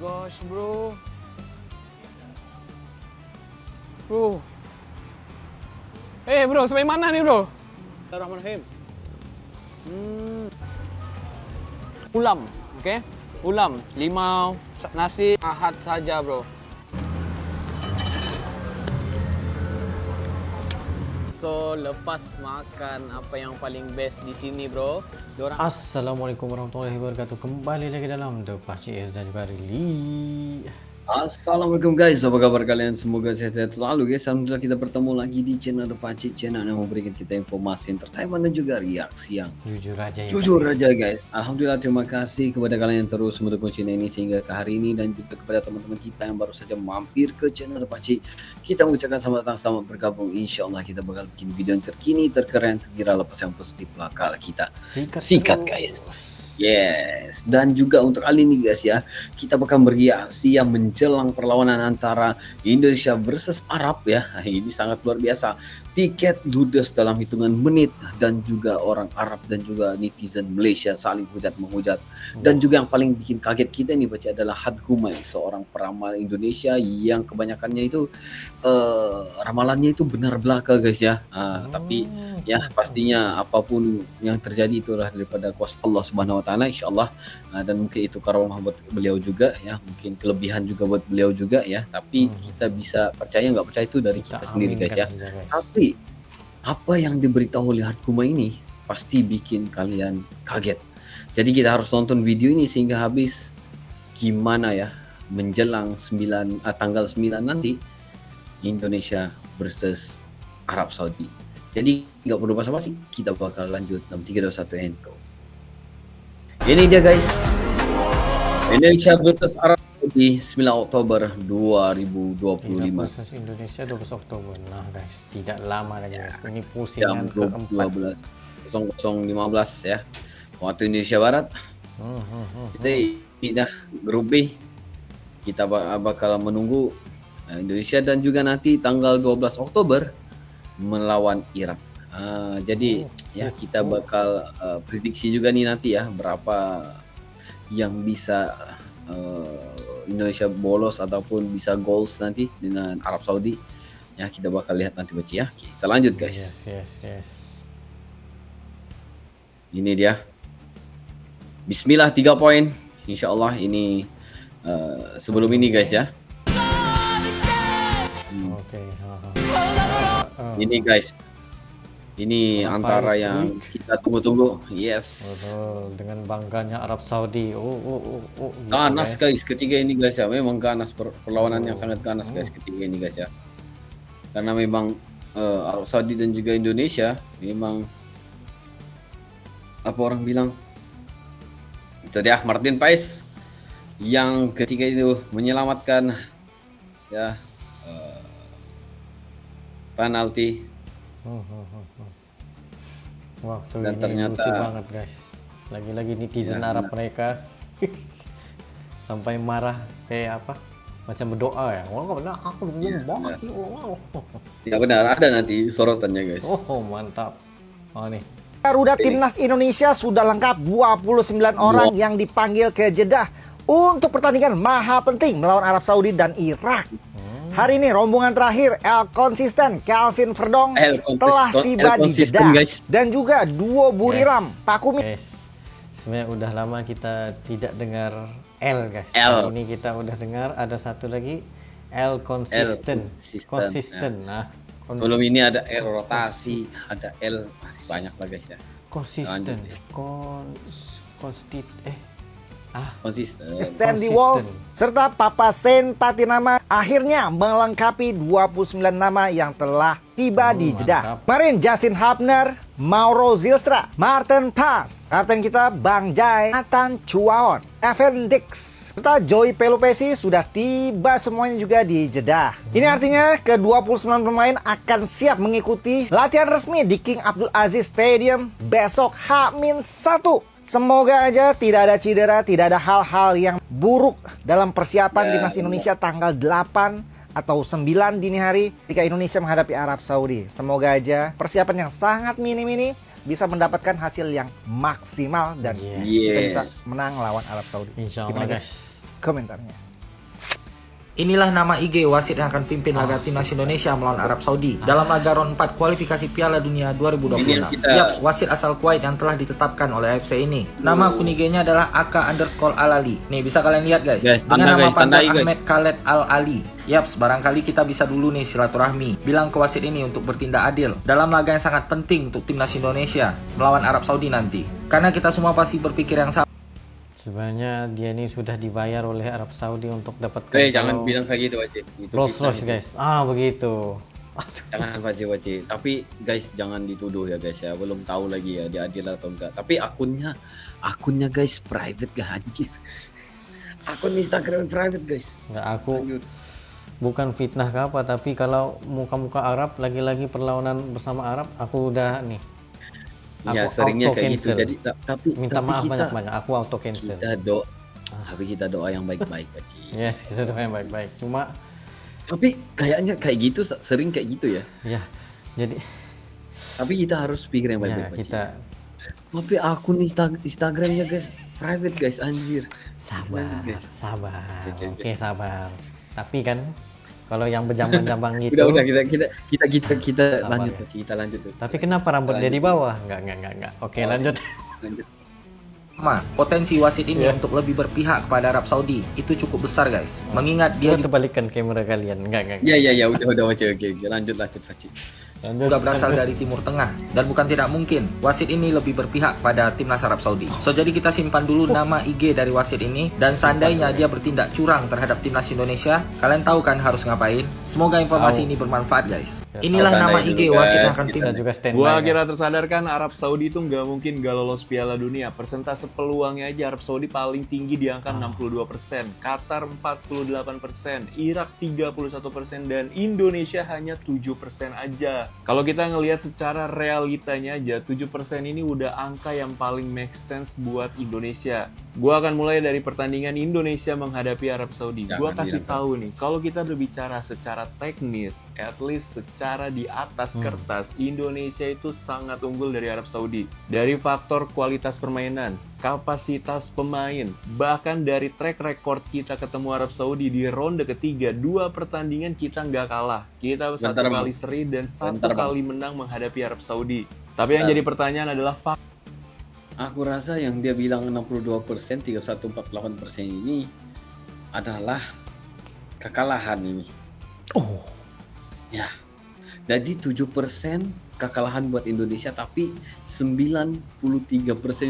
gosh, bro. Bro. Bro, sampai mana nih, bro? Bismillahirrahmanirrahim. Ulam, oke? Ulam, limau, nasi, ahad saja, bro. So, lepas makan apa yang paling best di sini, bro? Assalamualaikum warahmatullahi wabarakatuh. Kembali lagi dalam The Pakcik dan juga Rili. Assalamualaikum guys, apa kabar kalian? Semoga sehat-sehat selalu guys. Alhamdulillah kita bertemu lagi di channel The Pakcik, channel yang memberikan kita informasi, entertainment dan juga reaksi yang Jujur aja guys. Alhamdulillah, terima kasih kepada kalian yang terus mendukung channel ini sehingga ke hari ini, dan juga kepada teman-teman kita yang baru saja mampir ke channel The Pakcik. Kita mengucapkan selamat datang, selamat bergabung. Insya Allah kita bakal bikin video yang terkini, terkeren, terviral, lepas yang positif bakal kita sikat guys. Yes, dan juga untuk kali ini guys ya, kita bakal bereaksi yang menjelang perlawanan antara Indonesia versus Arab ya. Ini sangat luar biasa. Tiket ludes dalam hitungan menit, dan juga orang Arab dan juga netizen Malaysia saling hujat-menghujat. Dan juga yang paling bikin kaget kita nih baca adalah Had Gumai, seorang peramal Indonesia yang kebanyakannya itu ramalannya itu benar belaka guys ya. Tapi ya pastinya apapun yang terjadi itulah daripada kuasa Allah Subhanahu wa taala insyaallah, dan mungkin itu karomah buat beliau juga ya, mungkin kelebihan juga buat beliau juga ya, tapi kita bisa percaya nggak percaya itu dari kita sendiri guys ya. Tapi apa yang diberitahu oleh Had Gumai ini pasti bikin kalian kaget. Jadi kita harus nonton video ini sehingga habis, gimana ya menjelang tanggal 9 nanti Indonesia versus Arab Saudi. Jadi nggak perlu basa-basi, kita bakal lanjut 6, 3, 2, 1 and go. Ini dia guys, Indonesia versus Arab Saudi 9 Oktober 2025. Versus Indonesia 12 Oktober. Nah guys, tidak lama lagi guys. Ini Jam pusingan keempat. 12.0015 ya, waktu Indonesia Barat. Jadi pindah grup B, kita bakal menunggu Indonesia dan juga nanti tanggal 12 Oktober melawan Irak. Jadi ya kita bakal prediksi juga nih nanti ya, berapa yang bisa Indonesia bolos ataupun bisa goals nanti dengan Arab Saudi. Ya kita bakal lihat nanti baca ya. Kita lanjut guys. Yes. Ini dia. Bismillah 3 poin. Insya Allah ini sebelum ini guys ya. Oke. Ini guys. Ini antara Fire yang Streak. kita tunggu-tunggu. Yes. Betul, dengan bangganya Arab Saudi. Gitu, Ganas guys ketiga ini guys ya. Memang ganas, perlawanan yang sangat ganas guys ketiga ini guys ya. Karena memang Arab Saudi dan juga Indonesia memang apa orang bilang, itu dia Martin Paes yang ketiga itu menyelamatkan ya penalti. Waktu Dan ini ternyata lucu banget guys. Lagi-lagi netizen Ya, Arab mereka sampai marah kayak apa? Macam berdoa ya. Oh benar, aku belum mati. Ya benar, ada nanti sorotannya guys. Oh mantap. Oh nih. Garuda Timnas Indonesia sudah lengkap 29 orang yang dipanggil ke Jeddah untuk pertandingan maha penting melawan Arab Saudi dan Irak. Hari ini rombongan terakhir El Konsisten Calvin Verdong telah tiba di Jeddah, guys. dan juga duo Buriram Pakumi. Guys, sebenarnya udah lama kita tidak dengar L guys. L. Hari ini kita udah dengar ada satu lagi L konsisten. Konsisten. Nah, Sebelum ini ada L rotasi, ada L banyak lah guys ya. konsisten. Konsisten. Stanley Walsh serta Papa Sen Patinama akhirnya melengkapi 29 nama yang telah tiba di Jeddah. Kemarin Justin Hubner, Mauro Zylstra, Martin Paes, kapten kita Bang Jai, Nathan Chuaon, Evan Dix, serta Joey Pelupesi sudah tiba semuanya juga di Jeddah. Ini artinya ke-29 pemain akan siap mengikuti latihan resmi di King Abdul Aziz Stadium besok H-1. Semoga aja tidak ada cedera, tidak ada hal-hal yang buruk dalam persiapan timnas Indonesia tanggal 8 atau 9 dini hari ketika Indonesia menghadapi Arab Saudi. Semoga aja persiapan yang sangat minim ini bisa mendapatkan hasil yang maksimal dan kita bisa menang lawan Arab Saudi. Insya Allah Gimana guys. komentarnya? Inilah nama IG wasit yang akan pimpin laga timnas Indonesia melawan Arab Saudi dalam laga round 4 kualifikasi Piala Dunia 2026. Yaps, wasit asal Kuwait yang telah ditetapkan oleh AFC ini. Nama akun IG-nya adalah AK_Al-Ali. Nih bisa kalian lihat guys. Dengan nama panjang Ahmed Khaled Al-Ali. Yaps, barangkali kita bisa dulu nih silaturahmi, bilang ke wasit ini untuk bertindak adil dalam laga yang sangat penting untuk timnas Indonesia melawan Arab Saudi nanti. Karena kita semua pasti berpikir yang sama. Sebenarnya dia ini sudah dibayar oleh Arab Saudi untuk dapat jangan bilang kayak gitu aja. Rolls Royce guys. Begitu. Jangan wajib. Tapi guys jangan dituduh ya guys ya. Belum tahu lagi ya dia adil atau enggak. Tapi akunnya guys private gak anjir. Akun Instagram private guys. Enggak, aku bukan fitnah ke apa, tapi kalau muka-muka Arab lagi-lagi perlawanan bersama Arab, aku udah nih. Ya seringnya kayak gitu. Jadi tapi minta maaf kita, banyak-banyak. Aku auto cancel. Tapi kita doa yang baik-baik Paci. Yes, kita doa yang baik-baik. Cuma tapi kayaknya kayak gitu sering kayak gitu ya. Ya. Jadi tapi kita harus pikir yang baik-baik Paci. Tapi akun Instagramnya guys private guys anjir. Sabar. Oke, sabar. Tapi kan kalau yang berjambang-jambang gitu. Udah kita lanjut Paci, kita lanjut. Tapi kenapa rambutnya di bawah? Enggak. Oke, lanjut. Potensi wasit ini untuk lebih berpihak kepada Arab Saudi itu cukup besar guys. Mengingat dia kebalikan kamera kalian. Enggak. Iya, udah Paci. Oke. Lanjut Paci. Juga berasal dari Timur Tengah dan bukan tidak mungkin wasit ini lebih berpihak pada timnas Arab Saudi. So jadi kita simpan dulu nama IG dari wasit ini, dan seandainya dia bertindak curang terhadap timnas Indonesia, kalian tahu kan harus ngapain? Semoga informasi ini bermanfaat guys. Inilah nama IG wasit yang akan pimpin. Gua kira tersadarkan Arab Saudi itu nggak mungkin gak lolos Piala Dunia. Persentase peluangnya aja Arab Saudi paling tinggi di angka 62%, Qatar 48%, Irak 31%, dan Indonesia hanya 7% aja. Kalau kita ngelihat secara realitanya aja, 7% ini udah angka yang paling make sense buat Indonesia. Gua akan mulai dari pertandingan Indonesia menghadapi Arab Saudi. Gua kasih tahu nih, kalau kita berbicara secara teknis, at least secara di atas kertas, Indonesia itu sangat unggul dari Arab Saudi. Dari faktor kualitas permainan, kapasitas pemain, bahkan dari track record kita ketemu Arab Saudi di ronde ketiga, 2 pertandingan kita nggak kalah. Kita satu kali seri dan satu kali menang menghadapi Arab Saudi. Tapi yang jadi pertanyaan adalah aku rasa yang dia bilang 62%, 31-48% ini adalah kekalahan ini. Ya. Jadi 7% kekalahan buat Indonesia, tapi 93%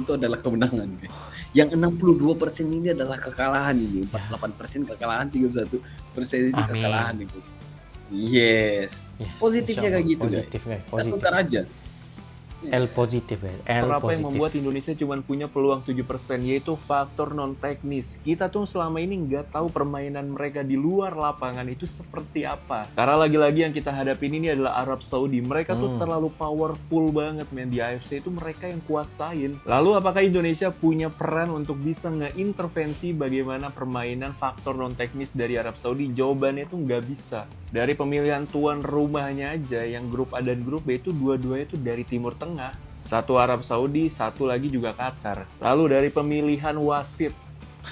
itu adalah kemenangan, guys. Yang 62% ini adalah kekalahan ini. 48% kekalahan, 31% ini kekalahan itu. Yes. Positifnya kayak gitu, guys. Kita tukar aja. L positif ya. Apa yang membuat Indonesia cuma punya peluang 7%, yaitu faktor non teknis. Kita tuh selama ini nggak tahu permainan mereka di luar lapangan itu seperti apa. Karena lagi-lagi yang kita hadapin ini adalah Arab Saudi. Mereka tuh terlalu powerful banget, men. Di AFC itu mereka yang kuasain. Lalu apakah Indonesia punya peran untuk bisa ngeintervensi bagaimana permainan faktor non teknis dari Arab Saudi? Jawabannya tuh nggak bisa. Dari pemilihan tuan rumahnya aja, yang grup A dan grup B itu dua-duanya itu dari Timur Tengah. Satu Arab Saudi, satu lagi juga Qatar. Lalu dari pemilihan wasit.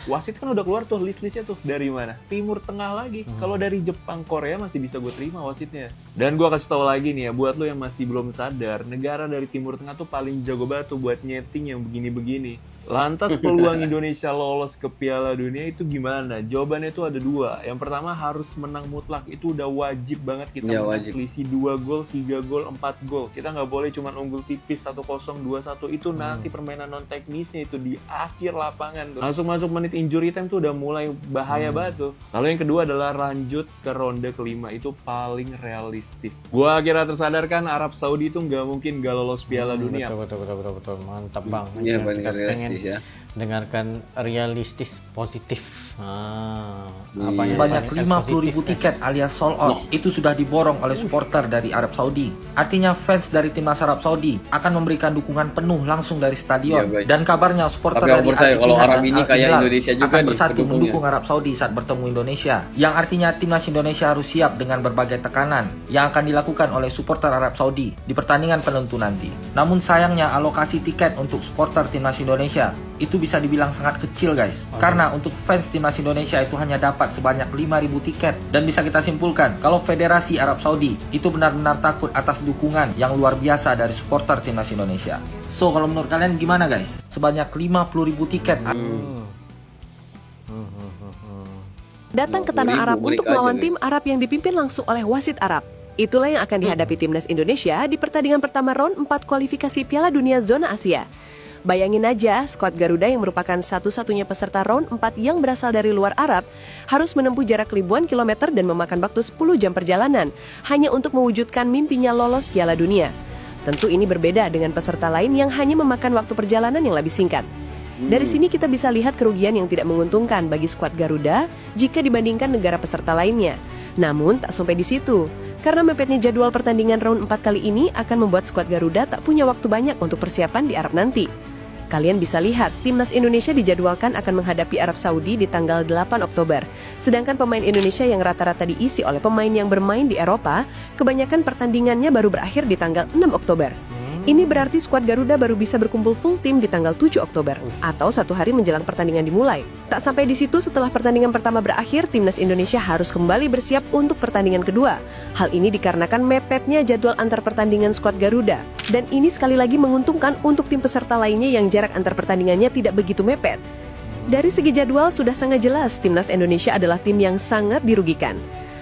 Wasit kan udah keluar tuh list-listnya tuh. Dari mana? Timur Tengah lagi. Kalau dari Jepang, Korea masih bisa gue terima wasitnya. Dan gue kasih tau lagi nih ya, buat lo yang masih belum sadar, negara dari Timur Tengah tuh paling jago banget tuh buat nyeting yang begini-begini. Lantas peluang Indonesia lolos ke Piala Dunia itu gimana? Jawabannya itu ada 2. Yang pertama harus menang mutlak. Itu udah wajib banget kita menang selisih 2 gol, 3 gol, 4 gol. Kita nggak boleh cuma unggul tipis 1-0, 2-1. Itu nanti permainan non teknisnya itu di akhir lapangan tuh. Langsung masuk menit injury time tuh udah mulai bahaya banget tuh. Lalu yang kedua adalah lanjut ke ronde kelima. Itu paling realistis. Gua kira tersadarkan Arab Saudi itu nggak mungkin gak lolos Piala Dunia. Betul. Mantap bang. Iya, paling realistis ya. Dengarkan realistis positif. Sebanyak 50.000 tiket alias sold out itu sudah diborong oleh supporter dari Arab Saudi. Artinya fans dari timnas Arab Saudi akan memberikan dukungan penuh langsung dari stadion. Dan kabarnya supporter dari Al-Ittihad dan Al-Hilal akan bersatu mendukung Arab Saudi saat bertemu Indonesia. Yang artinya timnas Indonesia harus siap dengan berbagai tekanan yang akan dilakukan oleh supporter Arab Saudi di pertandingan penentu nanti. Namun sayangnya alokasi tiket untuk supporter timnas Indonesia itu bisa dibilang sangat kecil guys. Karena untuk fans timnas Indonesia itu hanya dapat dapat sebanyak 5.000 tiket. Dan bisa kita simpulkan kalau Federasi Arab Saudi itu benar-benar takut atas dukungan yang luar biasa dari supporter timnas Indonesia. So kalau menurut kalian gimana guys? Sebanyak 50.000 tiket. Datang ke tanah Arab untuk melawan tim Arab yang dipimpin langsung oleh wasit Arab. Itulah yang akan dihadapi timnas Indonesia di pertandingan pertama round 4 kualifikasi Piala Dunia Zona Asia. Bayangin aja, skuad Garuda yang merupakan satu-satunya peserta round 4 yang berasal dari luar Arab harus menempuh jarak ribuan kilometer dan memakan waktu 10 jam perjalanan hanya untuk mewujudkan mimpinya lolos Piala Dunia. Tentu ini berbeda dengan peserta lain yang hanya memakan waktu perjalanan yang lebih singkat. Dari sini kita bisa lihat kerugian yang tidak menguntungkan bagi skuad Garuda jika dibandingkan negara peserta lainnya. Namun tak sampai di situ, karena mepetnya jadwal pertandingan round 4 kali ini akan membuat skuad Garuda tak punya waktu banyak untuk persiapan di Arab nanti. Kalian bisa lihat, timnas Indonesia dijadwalkan akan menghadapi Arab Saudi di tanggal 8 Oktober. Sedangkan pemain Indonesia yang rata-rata diisi oleh pemain yang bermain di Eropa, kebanyakan pertandingannya baru berakhir di tanggal 6 Oktober. Ini berarti skuad Garuda baru bisa berkumpul full tim di tanggal 7 Oktober, atau 1 hari menjelang pertandingan dimulai. Tak sampai di situ, setelah pertandingan pertama berakhir, timnas Indonesia harus kembali bersiap untuk pertandingan kedua. Hal ini dikarenakan mepetnya jadwal antar pertandingan skuad Garuda. Dan ini sekali lagi menguntungkan untuk tim peserta lainnya yang jarak antar pertandingannya tidak begitu mepet. Dari segi jadwal sudah sangat jelas, timnas Indonesia adalah tim yang sangat dirugikan.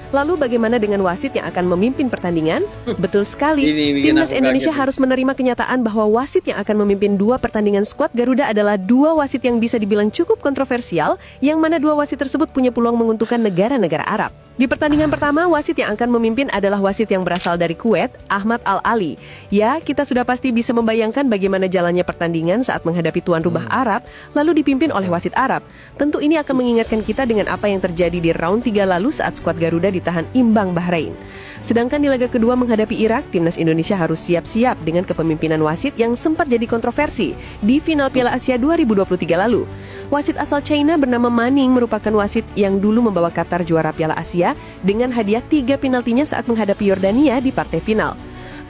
Lalu bagaimana dengan wasit yang akan memimpin pertandingan? Betul sekali, timnas Indonesia harus menerima kenyataan bahwa wasit yang akan memimpin 2 pertandingan skuad Garuda adalah 2 wasit yang bisa dibilang cukup kontroversial, yang mana 2 wasit tersebut punya peluang menguntungkan negara-negara Arab. Di pertandingan pertama, wasit yang akan memimpin adalah wasit yang berasal dari Kuwait, Ahmad Al-Ali. Ya, kita sudah pasti bisa membayangkan bagaimana jalannya pertandingan saat menghadapi tuan rumah Arab, lalu dipimpin oleh wasit Arab. Tentu ini akan mengingatkan kita dengan apa yang terjadi di round 3 lalu saat skuad Garuda ditahan imbang Bahrain. Sedangkan di laga kedua menghadapi Irak, timnas Indonesia harus siap-siap dengan kepemimpinan wasit yang sempat jadi kontroversi di final Piala Asia 2023 lalu. Wasit asal China bernama Manning merupakan wasit yang dulu membawa Qatar juara Piala Asia dengan hadiah 3 penaltinya saat menghadapi Yordania di partai final.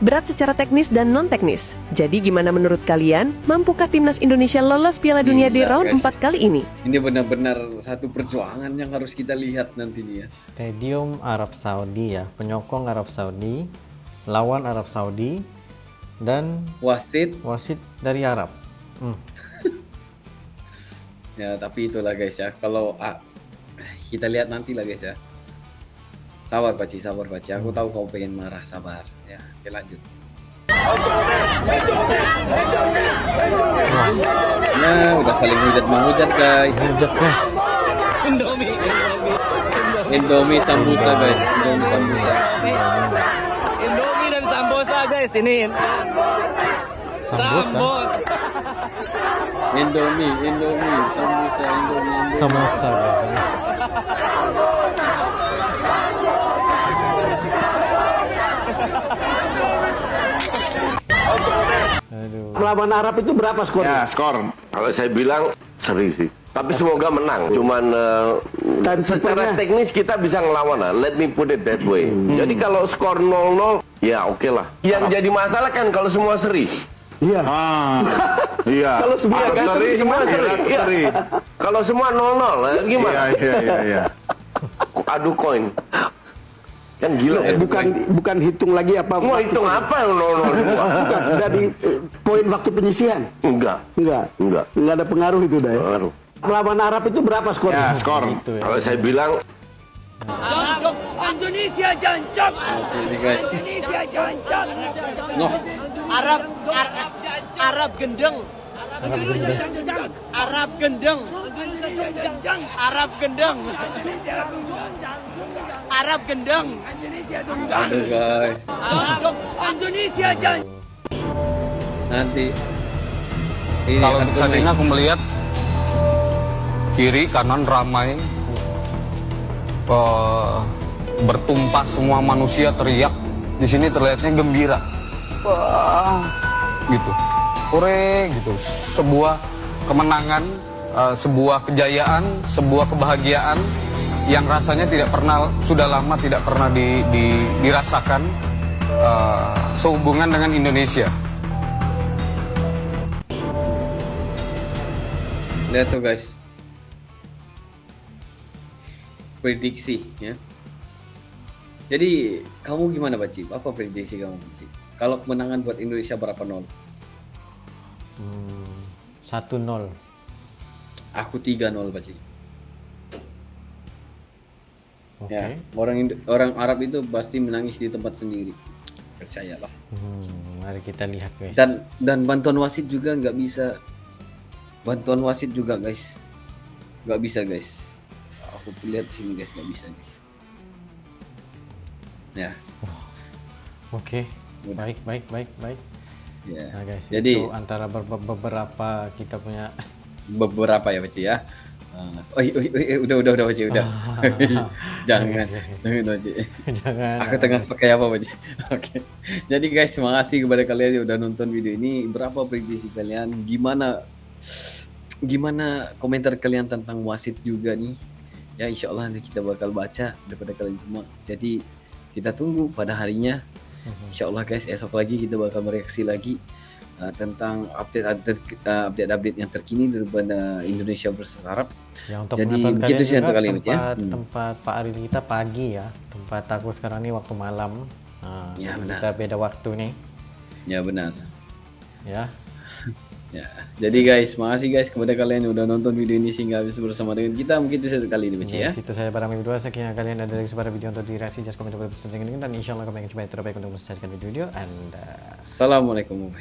Berat secara teknis dan non-teknis. Jadi gimana menurut kalian? Mampukah timnas Indonesia lolos Piala Dunia di round 4 kali ini? Ini benar-benar satu perjuangan yang harus kita lihat nanti nih ya. Stadium Arab Saudi ya, penyokong Arab Saudi, lawan Arab Saudi, dan wasit dari Arab. Ya tapi itulah guys ya, kalau kita lihat nanti lah guys ya. Sabar Paci, aku tahu kau pengen marah, sabar ya. Oke lanjut. Nah udah saling hujat guys. Indomie sambusa guys, Indomie sambusa. Indomie dan sambusa guys, ini sambut. Indomie, Samosa. Melawan Arab itu berapa skor? Ya skor, kalau saya bilang seri sih. Tapi semoga menang. Cuman secara teknis kita bisa ngelawan lah. Let me put it that way. Jadi kalau skor 0-0, ya oke lah. Yang jadi masalah kan kalau semua seri. Iya. Iya. Kalau semua semua seri. Kalau semua 0-0, gimana? Iya. Adu koin. Kan gila ya. Bukan hitung lagi apa. Mau hitung apa yang 0-0 semua? Bukan, dari poin waktu penyisihan. Enggak ada pengaruh itu dah. Pengaruh. Melawan Arab itu berapa skor? Ya skor. Kalau saya bilang Indonesia jancok. Indonesia jancok. Noh. Arab gendeng. Arab gendeng. Aduh guys. Indonesia jancok. Nanti ini kalau tadi aku melihat kiri kanan ramai, bertumpah semua manusia teriak. Di sini terlihatnya gembira. Wah, gitu. Hore gitu. Sebuah kemenangan, sebuah kejayaan, sebuah kebahagiaan yang rasanya sudah lama tidak pernah dirasakan sehubungan dengan Indonesia. Lihat tuh guys. prediksi ya. Jadi kamu gimana Pak Cip? Apa prediksi kamu Pak Cip? Kalau kemenangan buat Indonesia berapa nol? 1-0. Aku 3-0 Pak Cip. Oke. Ya, orang Arab itu pasti menangis di tempat sendiri. Percayalah. Mari kita lihat guys. Dan bantuan wasit juga nggak bisa. Bantuan wasit juga guys. Nggak bisa guys. Aku lihat sini guys, nggak bisa guys. Ya. Oke. Baik. Ya. Nah guys, Jadi itu antara beberapa kita punya beberapa ya Pak Cip ya. Udah Pak Cip, udah. Jangan Pak Cip. Jangan. Aku tengah pakai apa Pak Cip? Oke. Jadi guys, terima kasih kepada kalian yang udah nonton video ini. Berapa prediksi kalian? Gimana komentar kalian tentang wasit juga nih? Ya insya Allah nanti kita bakal baca daripada kalian semua. Jadi kita tunggu pada harinya. Insya Allah guys, esok lagi kita bakal mereaksi lagi tentang update yang terkini daripada Indonesia versus Arab. Ya, untuk Jadi pengetahuan begitu sih kalian untuk juga, kalian ya. tempat Pak Aril kita pagi ya. Tempat aku sekarang ini waktu malam. Nah, Ya, jadi benar. kita beda waktu nih. Ya benar. Ya. Ya, jadi guys, makasih guys kepada kalian yang udah nonton video ini sehingga habis bersama dengan kita. Mungkin itu satu kali ini Pak Cip ya. Situ saya Barami berdua. Sekian kalian ada lagi pada video untuk direaksi. Just komen dan insya Allah kami akan coba yang terbaik untuk menyelesaikan video and Assalamualaikum.